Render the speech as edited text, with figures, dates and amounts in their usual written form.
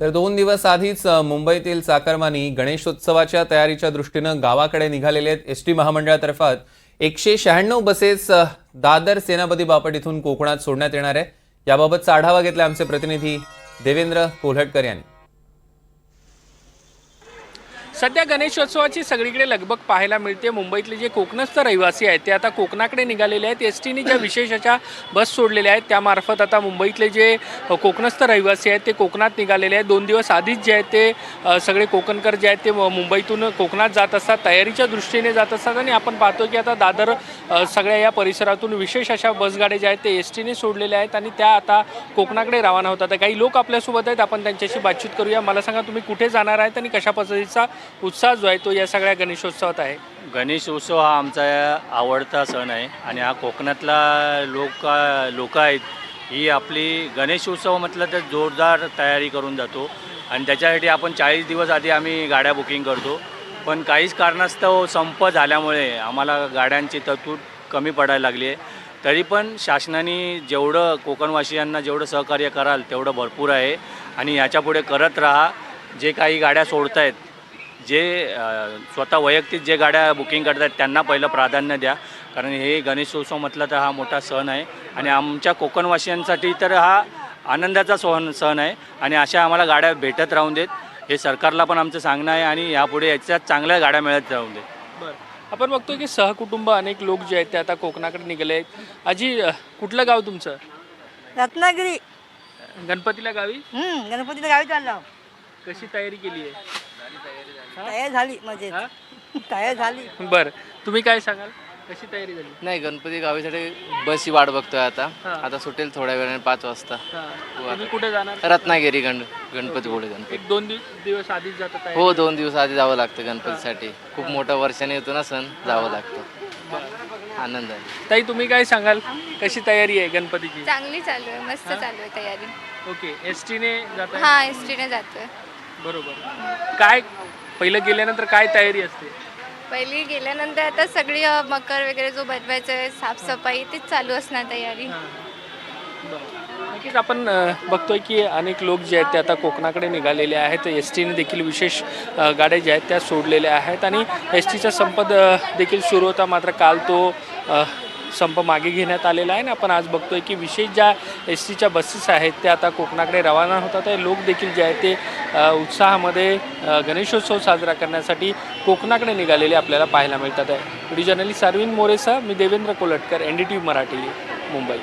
तर 2 दिवस आधीच मुंबईतील चाकरमानी गणेशोत्सवाच्या तयारीच्या दृष्टीनं गावाकडे निघालेले आहेत। एसटी महामंडळातर्फे 196 बसेस दादर सेनापती बापट इथून कोकणात सोडण्यात येणार आहे। याबाबतचा आढावा घेतला आमचे प्रतिनिधी देवेंद्र कोल्हटकर यांनी। सध्या गणेशोत्सवाची सगळीकडे लगबग पाहायला मिळते। मुंबईतले जे कोकणस्थ रहिवासी आहेत ते आता कोकणाकडे निघालेले आहेत। एसटीने ज्या विशेष अशा बस सोडलेल्या आहेत त्यामार्फत आता मुंबईतले जे कोकणस्थ रहिवासी आहेत ते कोकणात निघालेले आहेत। 2 दिवस आधीच जे आहेत ते सगळे कोकणकर जे आहेत ते मुंबईतून कोकणात जात असतात, तयारीच्या दृष्टीने जात असतात आणि आपण पाहतो की आता दादर सगळ्या या परिसरातून विशेष अशा बसगाड्या ज्या आहेत ते एसटीने सोडलेल्या आहेत आणि त्या आता कोकणाकडे रवाना होतात। काही लोक आपल्यासोबत आहेत, आपण त्यांच्याशी बातचीत करूया। मला सांगा, तुम्ही कुठे जाणार आहेत आणि कशा पद्धतीचा उत्साह जो आहे तो या सगळ्या गणेशोत्सवात आहे? गणेशोत्सव हा आमचा आवडता सण आहे आणि हा कोकणातला लोक आहेत ही आपली गणेशोत्सव म्हटलं तर जोरदार तयारी करून जातो आणि त्याच्यासाठी आपण 40 दिवस आधी आम्ही गाड्या बुकिंग करतो। पण काहीच कारणास्तव संप झाल्यामुळे आम्हाला गाड्यांची तरतूद कमी पडायला लागली आहे। तरी पण शासनाने जेवढं कोकणवासियांना जेवढं सहकार्य कराल तेवढं भरपूर आहे आणि याच्यापुढे करत राहा। जे काही गाड्या सोडत आहेत, जे स्वतः वैयक्तिक जे गाड्या बुकिंग करत आहेत त्यांना पहिलं प्राधान्य द्या, कारण हे गणेशोत्सव म्हटलं तर हा मोठा सण आहे आणि आमच्या कोकणवासियांसाठी तर हा आनंदाचा सण आहे आणि अशा आम्हाला गाड्या भेटत राहून देत हे सरकारला पण आमचं सांगणं आहे आणि यापुढे याच्यात चांगल्या गाड्या मिळत राहून देत। बरं, आपण बघतो की सहकुटुंब अनेक लोक जे आहेत ते आता कोकणाकडे निघाले आहेत। आजी, कुठलं गाव तुमचं? रत्नागिरी। गणपतीला गावी? गणपतीला गावी चाललो। कशी तयारी केली आहे? तयार झाली म्हणजे तयार झाली। बरं, तुम्ही काय सांगाल, कशी तयारी झाली? नाही, गणपती गावीसाठी बसची वाट बघतोय आता सुटेल थोड्या वेळाने 5 वाजता। तुम्ही कुठे जाणार? रत्नागिरी गणपतीपुळे गणपती। 1-2 दिवस आधीच जातात? हो, 2 दिवस आधी जावं लागतं गणपतीसाठी। खूप मोठा वर्षाने येतो ना सण, जावं लागतं। आनंद आहे। ताई, तुम्ही काय सांगाल, कशी तयारी आहे गणपतीची? चांगली चालू आहे, मस्त चालू आहे तयारी। ओके, एसटीने जाताय? हां, एसटीने जातोय। बरोबर। काय पहिलं गेल्यानंतर काय तयारी असते? पहिली गेल्यानंतर आता सगळी मकर वगैरे जो बनवायचं आहे, साफसफाई तीच चालू असणार तयारी। नक्कीच आपण बघतोय की अनेक लोक जे आहेत ते आता कोकणाकडे निघालेले आहेत। एस टीने देखील विशेष गाड्या ज्या आहेत त्या सोडलेल्या आहेत आणि एस टीचा संप देखील सुरू होता, मात्र काल तो संप मागे घेण्यात आलेला आहे ना। आपण आज बघतोय की विशेष ज्या एस टीच्या बसेस आहेत त्या आता कोकणाकडे रवाना होतात आहे। लोक देखील जे आहेत ते उत्साहामध्ये गणेशोत्सव साजरा करण्यासाठी कोकणाकडे निघालेले आपल्याला पाहायला मिळतात आहे। व्हिडिओ जर्नलिस्ट अरविंद मोरेसह मी देवेंद्र कोल्हटकर, NDTV मराठी, मुंबई।